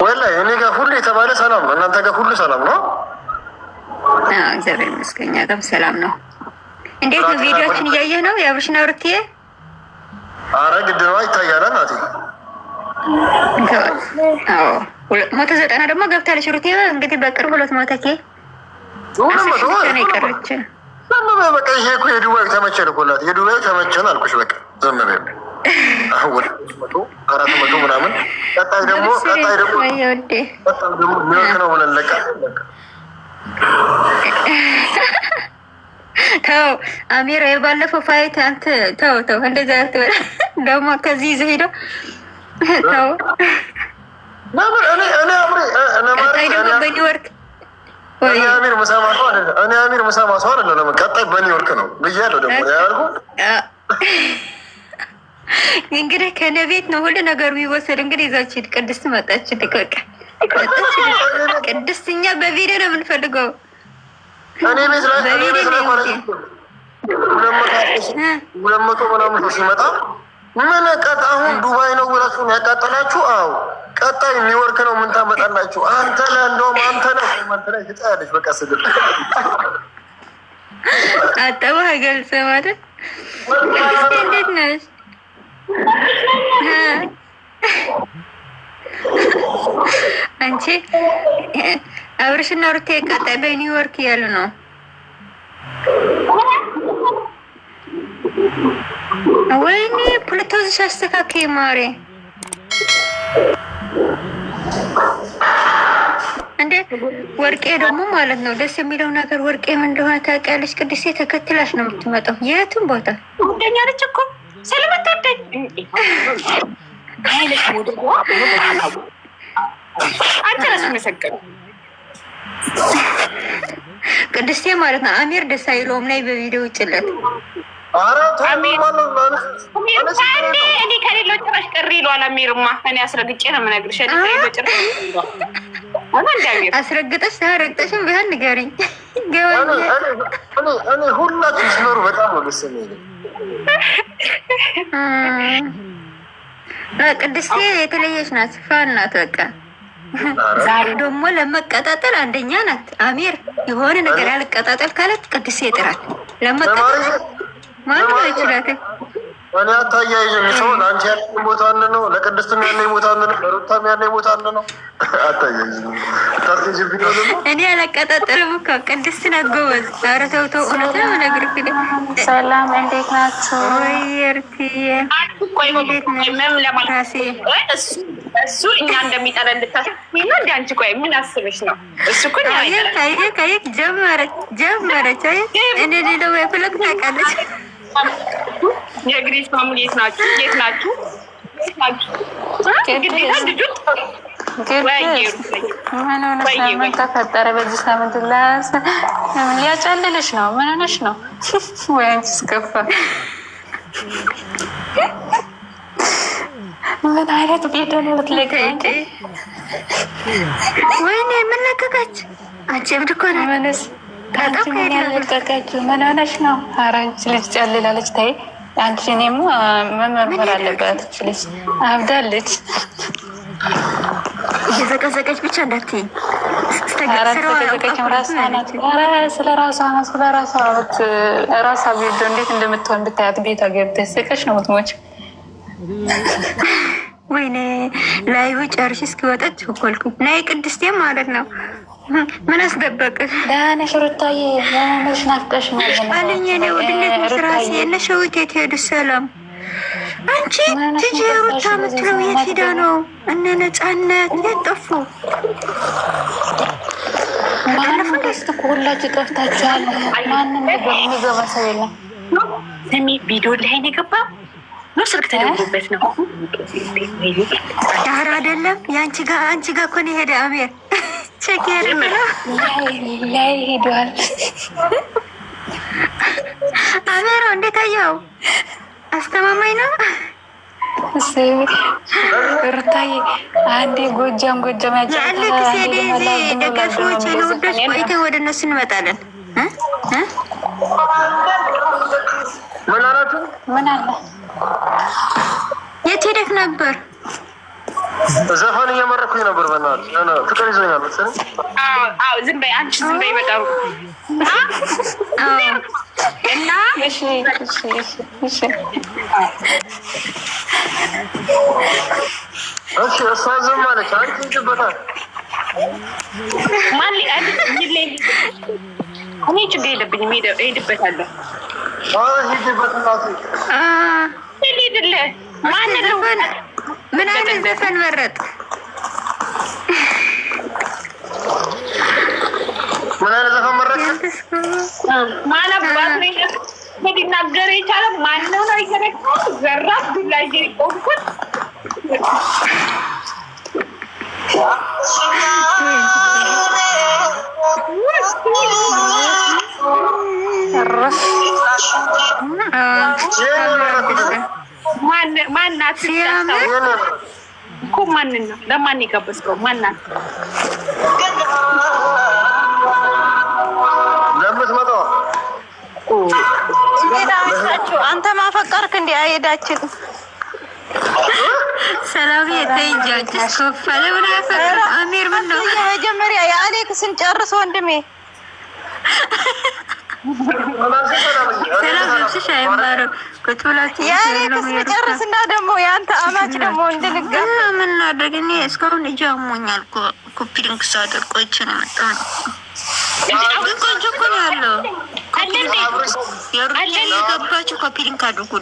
ወላሂ እኔ ጋር ሁሉ የተባለ ሰላም ነው። እናንተ ጋር ሁሉ ሰላም ነው? አዎ እግዚአብሔር ይመስገን፣ እኛ ጋርም ሰላም ነው። እንዴት ነው? ቪዲዮችን እያየህ ነው? የአብርሽና ሩትዬ? ኧረ ግድ ነው ይታያል። እናቴ አዎ 190 ደግሞ ገብታለች ሩትዬ። እንግዲህ በቅርብ 200 ኬ ነው የቀረች። በቃ ይሄ እኮ የዱባይ ተመቸን እኮ ናት። የዱባይ ተመቸን አልኩሽ። በቃ ዝም በል አሁን 400 ምናምን ቀጣይ ደግሞ ሚወክ ነው ብለን ለቃ ተው አሚራ፣ የባለፈው ፋይት አንተ ተው እንደዛ አትበል። ደግሞ ከዚህ ይዘህ ሄደው ተው ነበር። እኔ ደግሞ በኒውዮርክ እኔ አሚር ሙሳማ ሰው አይደለም። ቀጣይ በኒውዮርክ ነው ብያለሁ። ደግሞ ያልኩ እንግዲህ ከነቤት ነው ሁሉ ነገሩ የሚወሰድ። እንግዲህ ይዛችን ቅድስት መጣች። ልቀቀ ቅድስት፣ እኛ በቪዲዮ ነው የምንፈልገው። እኔ ቤት ላይ ማለት ነው 200 ምናምን ሲመጣ ምን ቀጣ አሁን ዱባይ ነው ብላችሁ ነው ያቃጠላችሁ? አዎ ቀጣይ ኒውዮርክ ነው። ምን ታመጣላችሁ? አንተ ነህ እንደውም አንተ ነህ ትጣያለች። በቃ ስድብ አጠባ ገልጸ ማለት እንዴት ነሽ? አንቺ አብርሽና ሩቴ ቀጣይ በኒውዮርክ እያሉ ነው። ወይኔ ፕሎቶዝ አስተካክይ ማሬ። እንዴ ወርቄ ደግሞ ማለት ነው ደስ የሚለው ነገር ወርቄ ምን እንደሆነ ታውቂያለሽ? ቅድስቴ ተከትላሽ ነው የምትመጣው የትም ቦታ። ወደኛለች እኮ ስለምትወደኝ አይልሽ ወደ አንተ ነሽ መሰከረ ቅድስቴ ማለት ነው። አሚር ደስ አይለውም ላይ በቪዲዮ ውጭለት። እኔ ከሌለው ጭራሽ ቅሪ ይለዋል አሚርማ። እኔ አስረግጬ ነው የምነግርሽ። አስረግጠሽ ታረግጠሽም ቢሆን ንገሪኝ። እኔ ሁላችሁ ሲኖሩ በጣም ነው ደስ የሚለኝ። ቅድስቴ የተለየች ናት፣ ፋን ናት። በቃ ዛሬ ደግሞ ለመቀጣጠል አንደኛ ናት። አሚር የሆነ ነገር ያልቀጣጠል ካለት ቅድስቴ ይጥራል ለመቀጣጠል። ማን ይችላል? እኔ አታያይዥም። ሰው ለአንቺ ያለኝ ቦታ አንድ ነው፣ ለቅድስትም ያለኝ ቦታ አንድ ነው፣ ለሩታም ያለኝ ቦታ አንድ ነው። አታያይዥም። እኔ አላቀጣጠልም እኮ ቅድስት ናት ጎበዝ። ኧረ ተው ተው፣ እውነት ነው የምነግርህ። ሰላም እንዴት ናችሁ? ወይ እርትዬ እሱ እኛ እንደሚጠላ እንድታስቢና እንደ አንቺ ቆይ ምን አስበሽ ነው? እሱ እኮ ካየክ ጀመረች። እኔ ሌለው የፈለግ ታውቃለች። የግሬስ ፋሚሊ የት ናችሁ? ግዴታ ልጁ ምን ተፈጠረ በዚህ ሳምንት? ሊያጨልልሽ ነው? ምን ሆነሽ ነው? ወይ አንቺ ስከፋ ምን አይነት ቤት ነው ልትለቀቂ? ወይኔ ምን ለቀቀች? አንቺ እብድ እኮ ነሽ። ምንስ አንቺ ምን ያለቀቀችው? ምን ሆነሽ ነው? ኧረ አንቺ ልጅ ጨልላለች። ተይ አንቺ እኔማ መመርመር አለባት። እች ልጅ አብዳለች። እየዘቀዘቀች ብቻ እንዳትዪ። ተዘቀዘቀችም ራሷ ናት። ስለ ራሷ ነው ስለ ራሷ ራሷ ቤት እንዴት እንደምትሆን ብታያት ቤቷ ገብተሽ ስቀሽ ነው የምትሞች። ወይኔ ላይሁ ጨርሽ እስኪወጣች ቸኮልኩ። ናይ ቅድስቴ ማለት ነው። ምን አስደበቅሽ? ደህና ነሽ ሩታዬ? ለመመሽ ናፍቀሽ ነው አለኝ። እኔ ወድነት መስራሴ እነሸዊት የት ሄዱ? ሰላም አንቺ ትጂ ሩታ ምትለው የት ሄዳ ነው? እነ ነፃነት የት ጠፉ? ማንስት ሁላችሁ ጠፍታችኋል። ማንም የሚገባ ሰው የለም። ስሚ ቪዲዮ ላይ ነው የገባው ነው ስልክ ተደውሎበት ነው። ዳር አይደለም የአንቺ ጋር አንቺ ጋር እኮ ነው የሄደ አሜር ቸኬር ላይ ሄዷል። አሜሮ እንዴት አየኸው? አስተማማኝ ነው። ሩታዬ አንዴ ጎጃም ያለክ ሴዴዚ ደጋፊዎች የነውዶች ቆይተን ወደ እነሱ እንመጣለን። ምን አላቱ? ምን አለ? የት ሄደክ ነበር? ዘፈን እየመረኩኝ ነበር። በእናትህ ፍቅር ይዞኛል መሰለኝ። አዎ ዝም በይ አንቺ ዝም በይ። በጣም እና እሺ እሷ ዝም አለች። አንቺ ሂጂበታል። ማን እኔ ችግር የለብኝም ሄድበታለሁ። ሂጂበት እናትህ ሄድልህ። ማን ነው? ምን አይነት ዘፈን መረጥ? ምን አይነት ዘፈን መረጥ? ማን አባት ነው ሊናገር የቻለ? ማን ነው ነው ይገረከው? ዘራፍ ዱላ ይቆምኩት ማናት እኮ ማንን ነው? ለማን የጋበዝከው? ማናት ለምትመጣው? አንተ ማፈቀርክ እንዲ አይሄዳችን ሰላም የተይጃች ስኮፋለ ወደ ያፈቀር አሚር ምን ነው መጀመሪያ የአሌክስን ጨርስ ወንድሜ። ሰላም ልብስሽ አይማረም ቁጥላችሁ የአሌክስ ጨርስና ደግሞ የአንተ አማች ደግሞ እንድንገና ምን እናድርግ? እኔ እስካሁን እጅ አሞኛል እኮ ኮፒ ሊንክ ሳደርግ ቆይቼ ነው የመጣሁት። ቆንጆ እኮ ነው ያለው። የሩታ የገባችሁ ኮፒ ሊንክ አድርጉ።